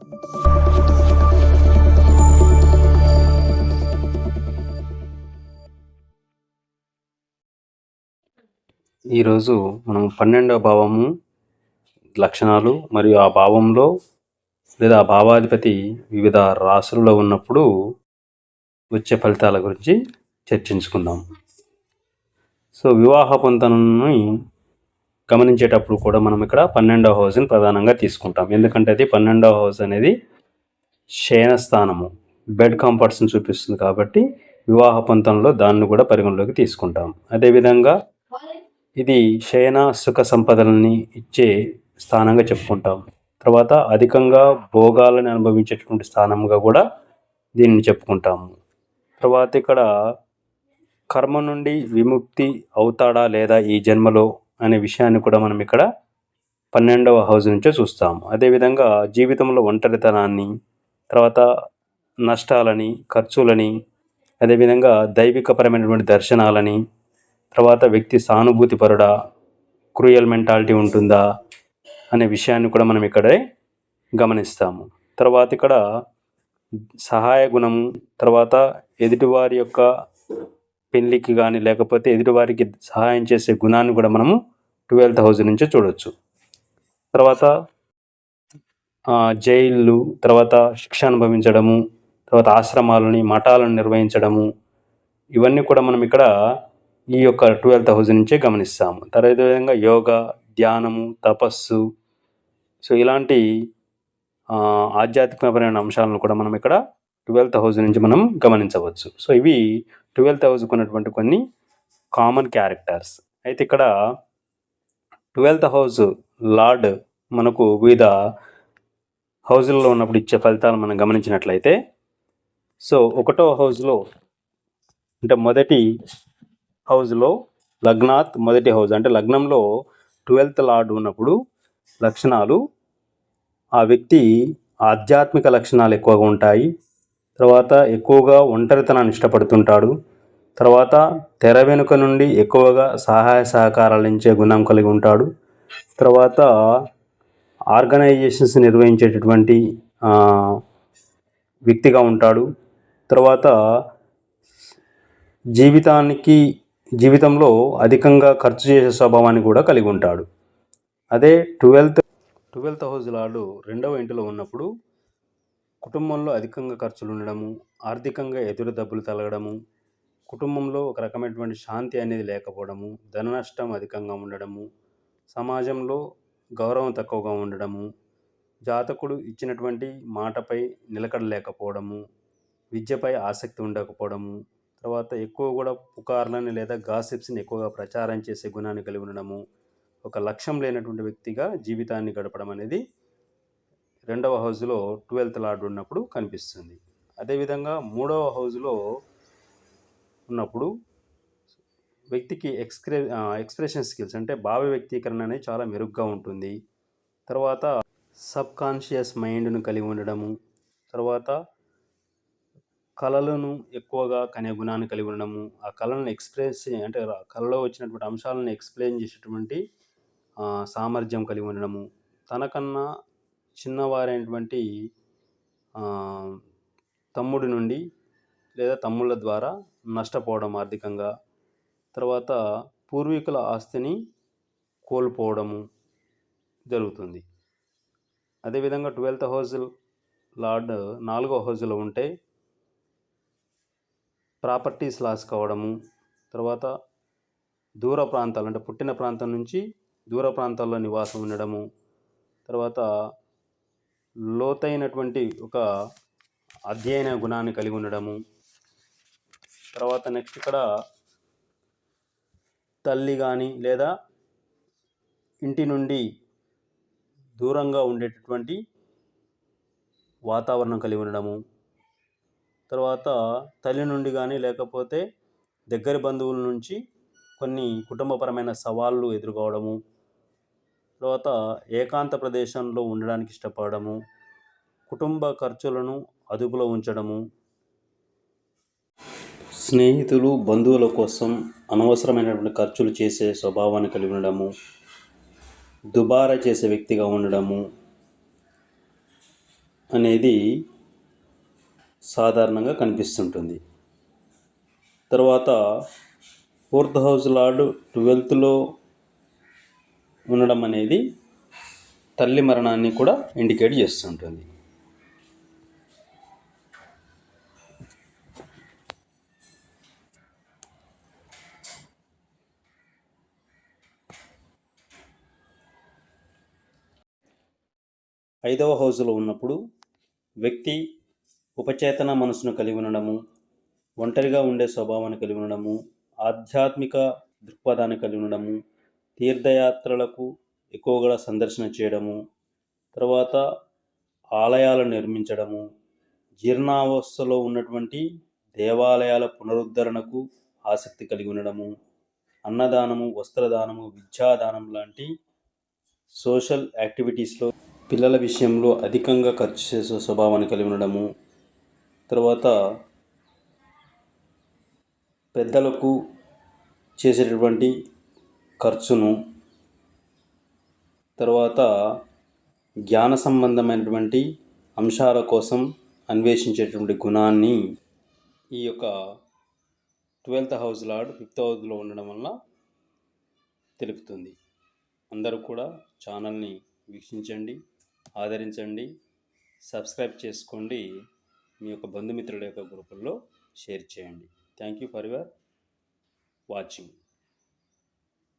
ఈరోజు మనం 12వ భావము లక్షణాలు మరియు ఆ భావంలో లేదా ఆ భావాధిపతి వివిధ రాశులలో ఉన్నప్పుడు వచ్చే ఫలితాల గురించి చర్చించుకుందాం. సో వివాహ పొంతనని గమనించేటప్పుడు కూడా మనం ఇక్కడ 12వ హౌస్ని ప్రధానంగా తీసుకుంటాం. ఎందుకంటే అది 12వ హౌస్ అనేది శయన స్థానము, బెడ్ కంఫర్ట్స్ని చూపిస్తుంది కాబట్టి వివాహ పొంతనలో దాన్ని కూడా పరిగణలోకి తీసుకుంటాం. అదేవిధంగా ఇది శయన సుఖ సంపదలని ఇచ్చే స్థానంగా చెప్పుకుంటాం. తర్వాత అధికంగా భోగాలను అనుభవించేటువంటి స్థానంగా కూడా దీనిని చెప్పుకుంటాము. తర్వాత ఇక్కడ కర్మ నుండి విముక్తి అవుతాడా లేదా ఈ జన్మలో అనే విషయాన్ని కూడా మనం ఇక్కడ 12వ హౌస్ నుంచే చూస్తాము. అదేవిధంగా జీవితంలో ఒంటరితనాన్ని, తర్వాత నష్టాలని, ఖర్చులని, అదేవిధంగా దైవికపరమైనటువంటి దర్శనాలని, తర్వాత వ్యక్తి సానుభూతి పరుడా, క్రూయల్ మెంటాలిటీ ఉంటుందా అనే విషయాన్ని కూడా మనం ఇక్కడే గమనిస్తాము. తర్వాత ఇక్కడ సహాయ గుణము, తర్వాత ఎదుటివారి యొక్క పెళ్ళికి కానీ లేకపోతే ఎదుటివారికి సహాయం చేసే గుణాన్ని కూడా మనము 12th హౌస్ నుంచే చూడవచ్చు. తర్వాత జైళ్ళు, తర్వాత శిక్ష అనుభవించడము, తర్వాత ఆశ్రమాలని, మఠాలను నిర్వహించడము, ఇవన్నీ కూడా మనం ఇక్కడ ఈ యొక్క 12th హౌస్ నుంచే గమనిస్తాము. తర్వాత విధంగా యోగా, ధ్యానము, తపస్సు, సో ఇలాంటి ఆధ్యాత్మికపరమైన అంశాలను కూడా మనం ఇక్కడ 12th హౌస్ నుంచి మనం గమనించవచ్చు. సో ఇవి 12th హౌస్కి ఉన్నటువంటి కొన్ని కామన్ క్యారెక్టర్స్. అయితే ఇక్కడ 12th హౌస్ లార్డ్ మనకు వివిధ హౌజుల్లో ఉన్నప్పుడు ఇచ్చే ఫలితాలు మనం గమనించినట్లయితే, సో 1వ హౌస్లో అంటే మొదటి హౌస్లో లగ్నాత్ మొదటి హౌస్ అంటే లగ్నంలో 12th లార్డ్ ఉన్నప్పుడు లక్షణాలు, ఆ వ్యక్తి ఆధ్యాత్మిక లక్షణాలు ఎక్కువగా ఉంటాయి. తర్వాత ఎక్కువగా ఒంటరితనాన్ని ఇష్టపడుతుంటాడు. తర్వాత తెర వెనుక నుండి ఎక్కువగా సహాయ సహకారాలు ఇచ్చే గుణం కలిగి ఉంటాడు. తర్వాత ఆర్గనైజేషన్స్ నిర్వహించేటటువంటి వ్యక్తిగా ఉంటాడు. తర్వాత జీవితంలో అధికంగా ఖర్చు చేసే స్వభావాన్ని కూడా కలిగి ఉంటాడు. అదే 12th హౌస్ లార్డు 2వ ఇంటిలో ఉన్నప్పుడు కుటుంబంలో అధికంగా ఖర్చులు ఉండడము, ఆర్థికంగా ఎదురు దెబ్బలు తగలడము, కుటుంబంలో ఒక రకమైనటువంటి శాంతి అనేది లేకపోవడము, ధన నష్టం అధికంగా ఉండడము, సమాజంలో గౌరవం తక్కువగా ఉండడము, జాతకుడు ఇచ్చినటువంటి మాటపై నిలకడ లేకపోవడము, విద్యపై ఆసక్తి ఉండకపోవడము, తర్వాత ఎక్కువ కూడా పుకార్లని లేదా గాసిప్స్ని ఎక్కువగా ప్రచారం చేసే గుణాన్ని కలిగి ఉండడము, ఒక లక్ష్యం లేనటువంటి వ్యక్తిగా జీవితాన్ని గడపడం అనేది 2వ హౌస్లో 12th లార్డ్ ఉన్నప్పుడు కనిపిస్తుంది. అదేవిధంగా 3వ హౌస్లో ఉన్నప్పుడు వ్యక్తికి ఎక్స్ప్రెషన్ స్కిల్స్ అంటే భావ వ్యక్తీకరణ అనేది చాలా మెరుగ్గా ఉంటుంది. తర్వాత సబ్ కాన్షియస్ మైండ్ను కలిగి ఉండడము, తర్వాత కళలను ఎక్కువగా కనే గుణాన్ని కలిగి ఉండడము, ఆ కళలను అంటే కళలో వచ్చినటువంటి అంశాలను ఎక్స్ప్లెయిన్ చేసేటువంటి సామర్థ్యం కలిగి ఉండడము, తనకన్నా చిన్నవారైనటువంటి తమ్ముడి నుండి లేదా తమ్ముళ్ళ ద్వారా నష్టపోవడం ఆర్థికంగా, తర్వాత పూర్వీకుల ఆస్తిని కోల్పోవడము జరుగుతుంది. అదేవిధంగా 12th హౌస్ లార్డ్ 4వ హౌస్లో ఉంటే ప్రాపర్టీస్ లాస్ కావడము, తర్వాత దూర ప్రాంతాలు అంటే పుట్టిన ప్రాంతం నుంచి దూర ప్రాంతాల్లో నివాసం ఉండడము, తర్వాత లోతైనటువంటి ఒక అధ్యయన గుణాన్ని కలిగి ఉండడము, తర్వాత నెక్స్ట్ ఇక్కడ తల్లి కానీ లేదా ఇంటి నుండి దూరంగా ఉండేటటువంటి వాతావరణం కలిగి ఉండడము, తర్వాత తల్లి నుండి కానీ లేకపోతే దగ్గర బంధువుల నుంచి కొన్ని కుటుంబపరమైన సవాళ్ళు ఎదుర్కోవడము, తర్వాత ఏకాంత ప్రదేశంలో ఉండడానికి ఇష్టపడము, కుటుంబ ఖర్చులను అదుపులో ఉంచడము, స్నేహితులు బంధువుల కోసం అనవసరమైనటువంటి ఖర్చులు చేసే స్వభావాన్ని కలిగి ఉండడము, దుబారా చేసే వ్యక్తిగా ఉండడము, అనేది సాధారణంగా కనిపిస్తుంటుంది. తర్వాత 4th హౌస్ లార్డ్ 12th ఉండడం అనేది తల్లి మరణాన్ని కూడా ఇండికేట్ చేస్తుంటుంది. ఐదవ హౌస్లో ఉన్నప్పుడు వ్యక్తి ఉపచేతన మనసును కలిగి ఉండడము, ఒంటరిగా ఉండే స్వభావాన్ని కలిగి ఉండడము, ఆధ్యాత్మిక దృక్పథాన్ని కలిగి ఉండడము, తీర్థయాత్రలకు ఎక్కువగా సందర్శన చేయడము, తర్వాత ఆలయాలను నిర్మించడము, జీర్ణావస్థలో ఉన్నటువంటి దేవాలయాల పునరుద్ధరణకు ఆసక్తి కలిగి ఉండడము, అన్నదానము, వస్త్రదానము, విద్యాదానం లాంటి సోషల్ యాక్టివిటీస్లో పిల్లల విషయంలో అధికంగా ఖర్చు చేసే స్వభావాన్ని కలిగి ఉండడము, తర్వాత పెద్దలకు చేసేటటువంటి ఖర్చును, తర్వాత జ్ఞాన సంబంధమైనటువంటి అంశాల కోసం అన్వేషించేటువంటి గుణాన్ని ఈ యొక్క 12th హౌస్ లార్డ్ 5th హౌస్లో ఉండడం వల్ల తెలుపుతుంది. అందరూ కూడా ఛానల్ని వీక్షించండి, ఆదరించండి, సబ్స్క్రైబ్ చేసుకోండి, మీ యొక్క బంధుమిత్రుల యొక్క గ్రూపుల్లో షేర్ చేయండి. Thank you for your watching.